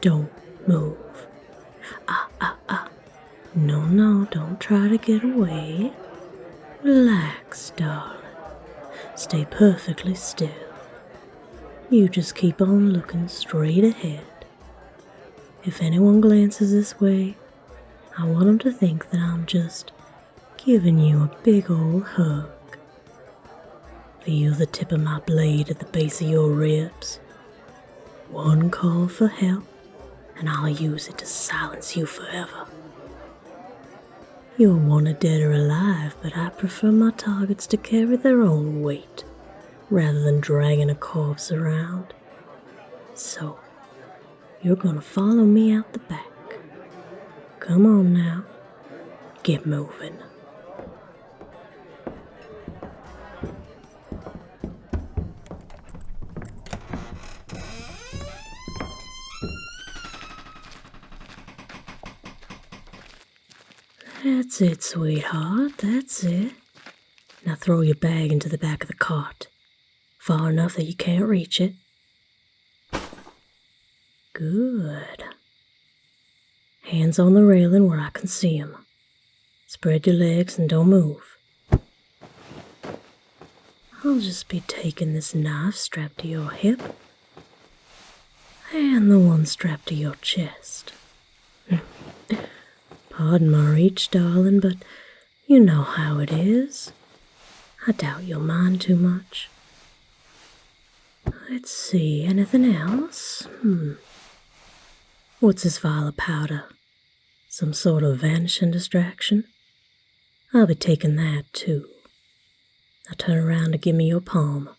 Don't move. No, don't try to get away. Relax, darling. Stay perfectly still. You just keep on looking straight ahead. If anyone glances this way, I want them to think that I'm just giving you a big old hug. Feel the tip of my blade at the base of your ribs. One call for help, and I'll use it to silence you forever. You're wanted dead or alive, but I prefer my targets to carry their own weight, rather than dragging a corpse around. So, you're gonna follow me out the back. Come on now, get moving. That's it, sweetheart, that's it. Now throw your bag into the back of the cart, far enough that you can't reach it. Good. Hands on the railing where I can see 'em. Spread your legs and don't move. I'll just be taking this knife strapped to your hip and the one strapped to your chest. Pardon my reach, darling, but you know how it is. I doubt you'll mind too much. Let's see, anything else? What's this vial of powder? Some sort of vanishing distraction? I'll be taking that too. Now turn around and give me your palm.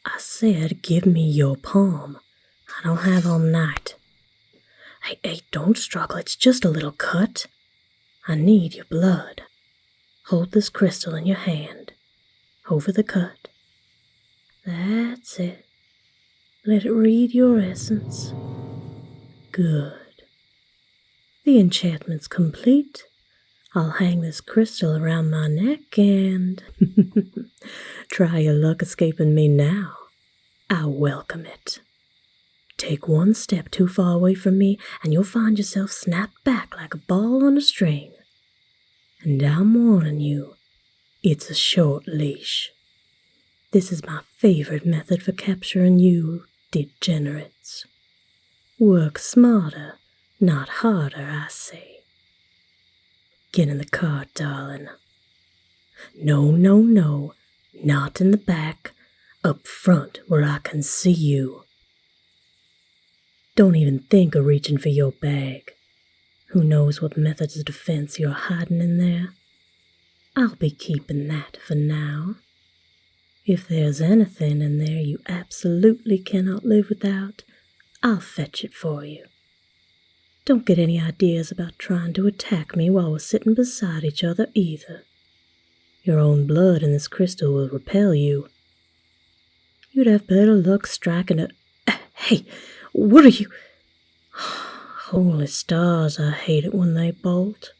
I said give me your palm. I don't have all night. Hey, don't struggle, it's just a little cut. I need your blood. Hold this crystal in your hand, over the cut. That's it. Let it read your essence. Good. The enchantment's complete. I'll hang this crystal around my neck and... Try your luck escaping me now. I welcome it. Take one step too far away from me and you'll find yourself snapped back like a ball on a string. And I'm warning you, it's a short leash. This is my favorite method for capturing you degenerates. Work smarter, not harder, I say. Get in the cart, darling. No, not in the back, up front where I can see you. Don't even think of reaching for your bag. Who knows what methods of defense you're hiding in there? I'll be keeping that for now. If there's anything in there you absolutely cannot live without, I'll fetch it for you. Don't get any ideas about trying to attack me while we're sitting beside each other either. Your own blood in this crystal will repel you. You'd have better luck striking a... Hey, what are you... Holy stars, I hate it when they bolt.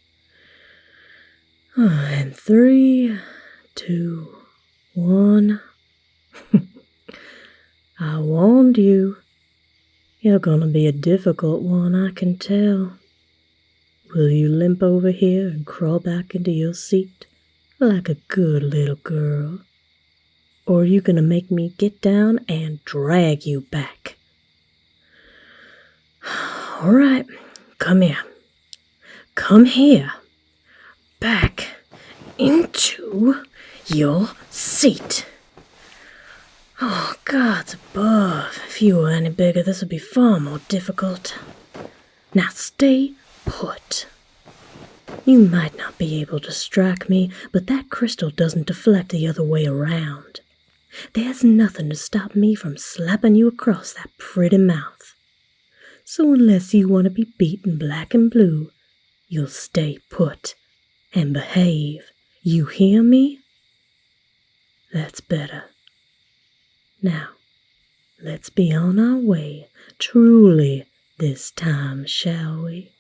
And 3, 2, 1. I warned you. You're gonna be a difficult one, I can tell. Will you limp over here and crawl back into your seat like a good little girl? Or are you gonna make me get down and drag you back? All right, come here. Come here. Back into your seat. Oh, gods above. If you were any bigger, this would be far more difficult. Now stay put. You might not be able to strike me, but that crystal doesn't deflect the other way around. There's nothing to stop me from slapping you across that pretty mouth. So unless you want to be beaten black and blue, you'll stay put and behave. You hear me? That's better. Now, let's be on our way, truly, this time, shall we?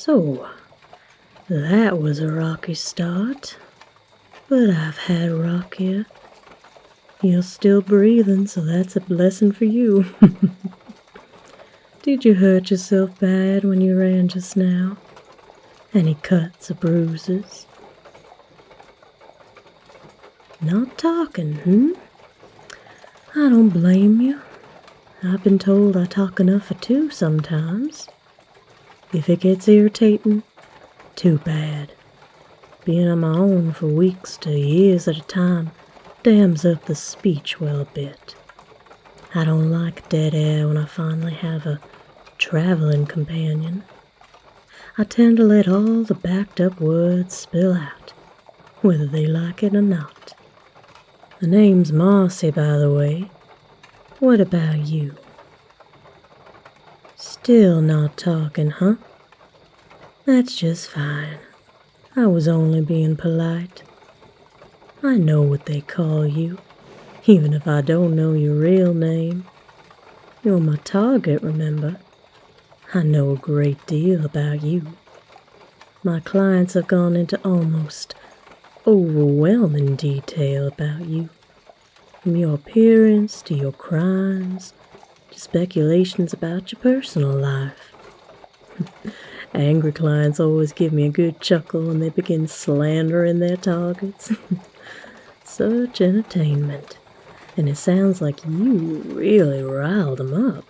So, that was a rocky start, but I've had rockier. You're still breathing, so that's a blessing for you. Did you hurt yourself bad when you ran just now? Any cuts or bruises? Not talking, I don't blame you. I've been told I talk enough for two sometimes. If it gets irritating, too bad. Being on my own for weeks to years at a time dams up the speech well a bit. I don't like dead air when I finally have a traveling companion. I tend to let all the backed up words spill out, whether they like it or not. The name's Marcy, by the way. What about you? Still not talking, huh? That's just fine. I was only being polite. I know what they call you, even if I don't know your real name. You're my target, remember? I know a great deal about you. My clients have gone into almost overwhelming detail about you. From your appearance to your crimes to speculations about your personal life. Angry clients always give me a good chuckle when they begin slandering their targets. Such entertainment. And it sounds like you really riled them up.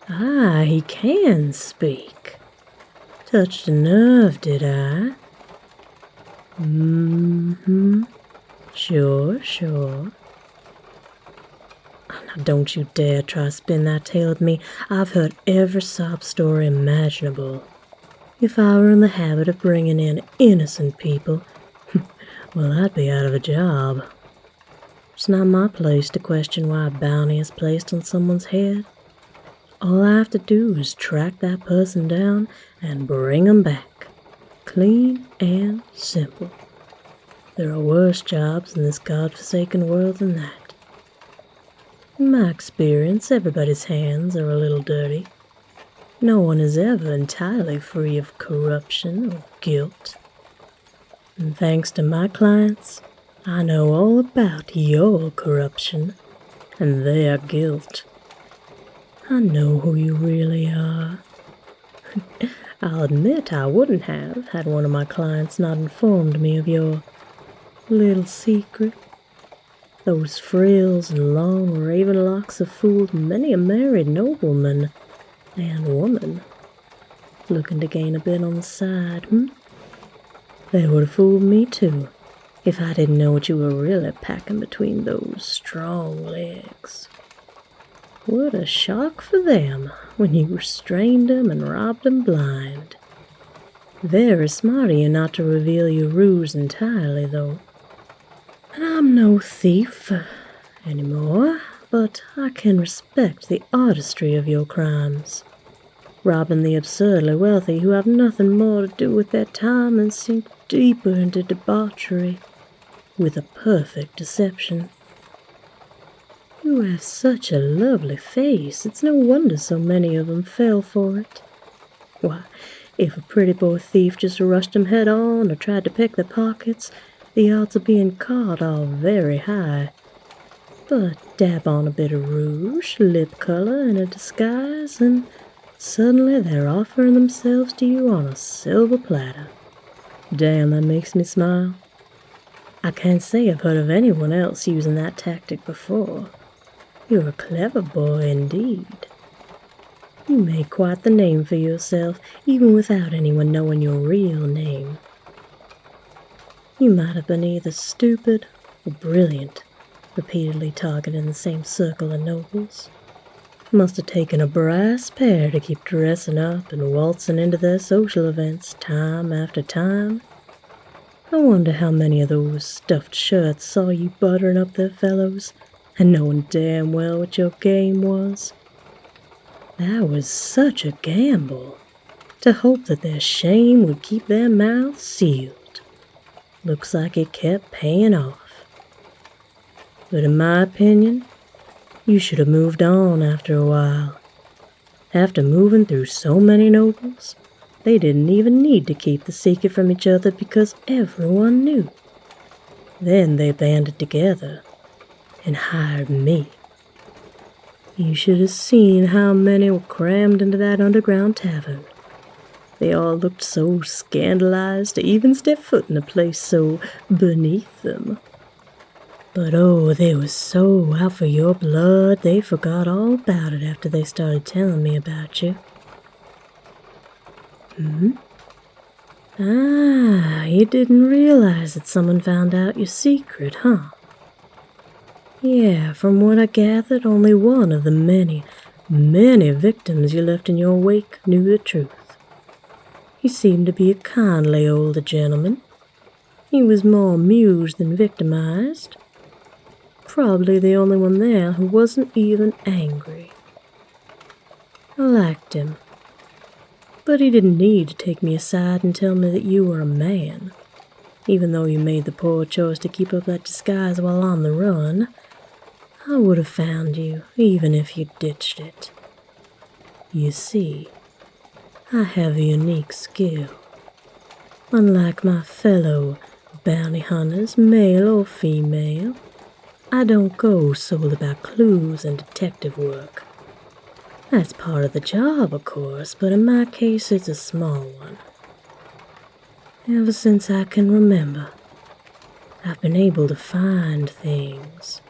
Ah, he can speak. Touched a nerve, did I? Sure. Now don't you dare try to spin that tale with me. I've heard every sob story imaginable. If I were in the habit of bringing in innocent people, well, I'd be out of a job. It's not my place to question why a bounty is placed on someone's head. All I have to do is track that person down and bring them back. Clean and simple. There are worse jobs in this godforsaken world than that. In my experience, everybody's hands are a little dirty. No one is ever entirely free of corruption or guilt. And thanks to my clients, I know all about your corruption and their guilt. I know who you really are. I'll admit I wouldn't have had one of my clients not informed me of your little secret. Those frills and long raven locks have fooled many a married nobleman and woman looking to gain a bit on the side, They would have fooled me too, if I didn't know what you were really packing between those strong legs. What a shock for them when you restrained them and robbed them blind. Very smart of you not to reveal your ruse entirely, though. And I'm no thief anymore, but I can respect the artistry of your crimes. Robbing the absurdly wealthy who have nothing more to do with their time than sink deeper into debauchery with a perfect deception. You have such a lovely face, it's no wonder so many of them fell for it. Why, if a pretty boy thief just rushed them head on or tried to pick their pockets, the odds of being caught are very high. But dab on a bit of rouge, lip color, and a disguise, and suddenly they're offering themselves to you on a silver platter. Damn, that makes me smile. I can't say I've heard of anyone else using that tactic before. You're a clever boy indeed. You made quite the name for yourself, even without anyone knowing your real name. You might have been either stupid or brilliant, repeatedly targeting the same circle of nobles. Must have taken a brass pair to keep dressing up and waltzing into their social events time after time. I wonder how many of those stuffed shirts saw you buttering up their fellows and knowing damn well what your game was. That was such a gamble, to hope that their shame would keep their mouths sealed. Looks like it kept paying off. But in my opinion, you should have moved on after a while. After moving through so many nobles, They didn't even need to keep the secret from each other because everyone knew. Then they banded together and hired me. You should have seen how many were crammed into that underground tavern. They all looked so scandalized to even step foot in a place so beneath them. But oh, they were so out for your blood, they forgot all about it after they started telling me about you. Ah, you didn't realize that someone found out your secret, huh? Yeah, from what I gathered, only one of the many, many victims you left in your wake knew the truth. He seemed to be a kindly older gentleman. He was more amused than victimized. Probably the only one there who wasn't even angry. I liked him. But he didn't need to take me aside and tell me that you were a man. Even though you made the poor choice to keep up that disguise while on the run, I would have found you, even if you ditched it. You see, I have a unique skill. Unlike my fellow bounty hunters, male or female, I don't go solely by clues and detective work. That's part of the job, of course, but in my case it's a small one. Ever since I can remember, I've been able to find things.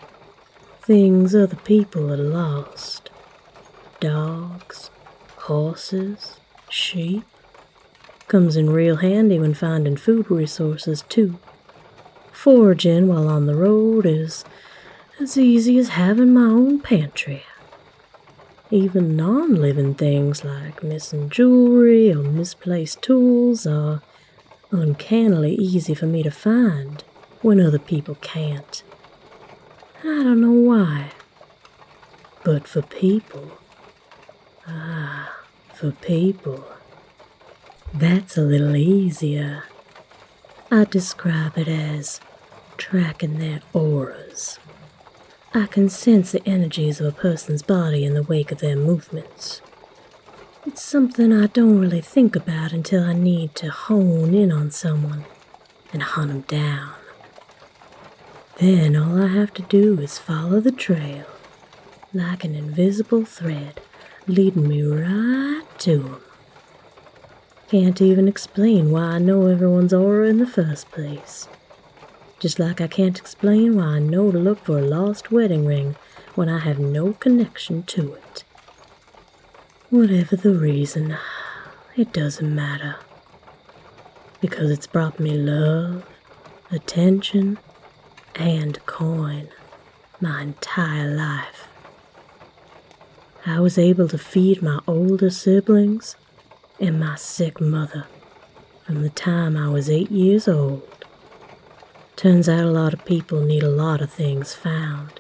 Things other people had lost. Dogs, horses, sheep. Comes in real handy when finding food resources, too. Foraging while on the road is as easy as having my own pantry. Even non-living things like missing jewelry or misplaced tools are uncannily easy for me to find when other people can't. I don't know why. But for people, that's a little easier. I describe it as tracking their auras. I can sense the energies of a person's body in the wake of their movements. It's something I don't really think about until I need to hone in on someone and hunt them down. Then all I have to do is follow the trail, like an invisible thread, leading me right to them. Can't even explain why I know everyone's aura in the first place. Just like I can't explain why I know to look for a lost wedding ring when I have no connection to it. Whatever the reason, it doesn't matter. Because it's brought me love, attention, and coin my entire life. I was able to feed my older siblings and my sick mother from the time I was 8 years old. Turns out a lot of people need a lot of things found.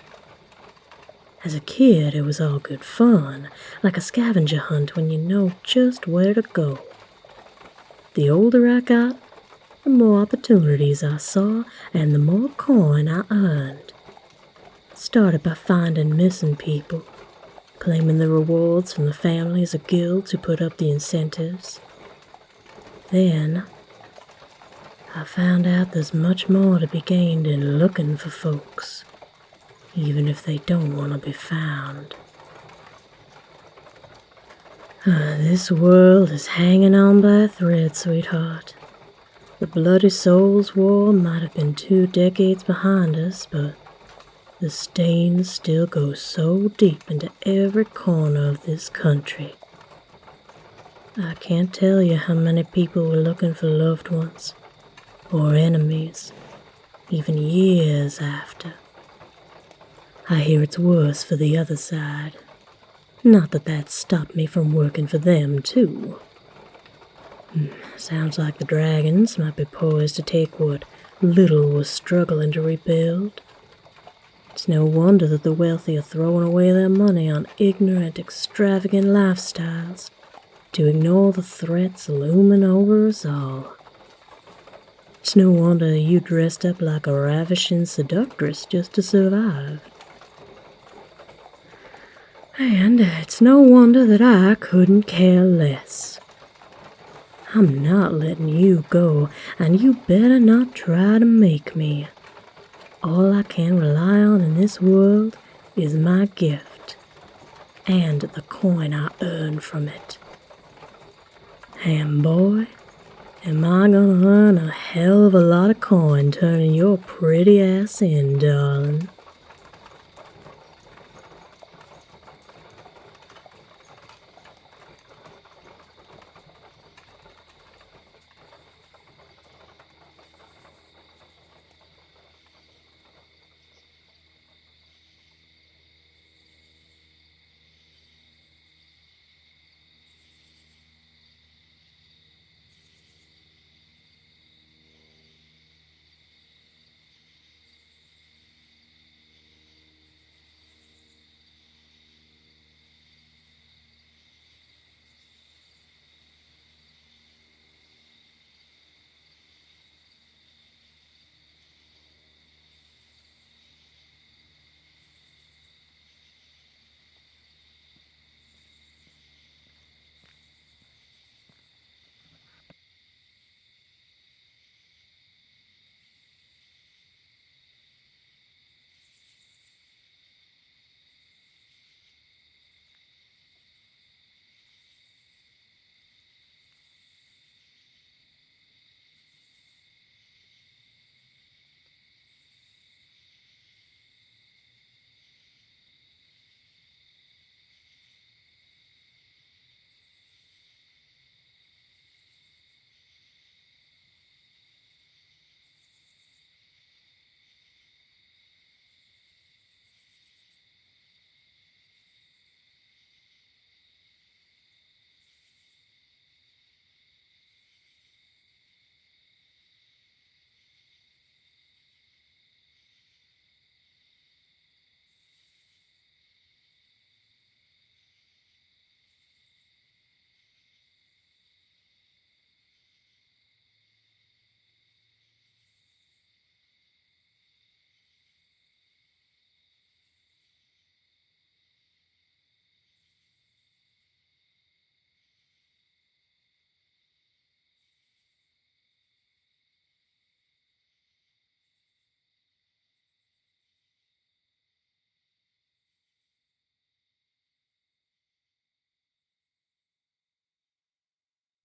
As a kid, it was all good fun, like a scavenger hunt when you know just where to go. The older I got, the more opportunities I saw and the more coin I earned. Started by finding missing people, claiming the rewards from the families or guilds who put up the incentives. Then, I found out there's much more to be gained in looking for folks, even if they don't want to be found. This world is hanging on by a thread, sweetheart. The Bloody Souls War might have been 2 decades behind us, but the stains still go so deep into every corner of this country. I can't tell you how many people were looking for loved ones, or enemies, even years after. I hear it's worse for the other side. Not that that stopped me from working for them, too. Sounds like the dragons might be poised to take what little was struggling to rebuild. It's no wonder that the wealthy are throwing away their money on ignorant, extravagant lifestyles to ignore the threats looming over us all. It's no wonder you dressed up like a ravishing seductress just to survive. And it's no wonder that I couldn't care less. I'm not letting you go, and you better not try to make me. All I can rely on in this world is my gift, and the coin I earn from it. And boy, am I gonna earn a hell of a lot of coin turning your pretty ass in, darling.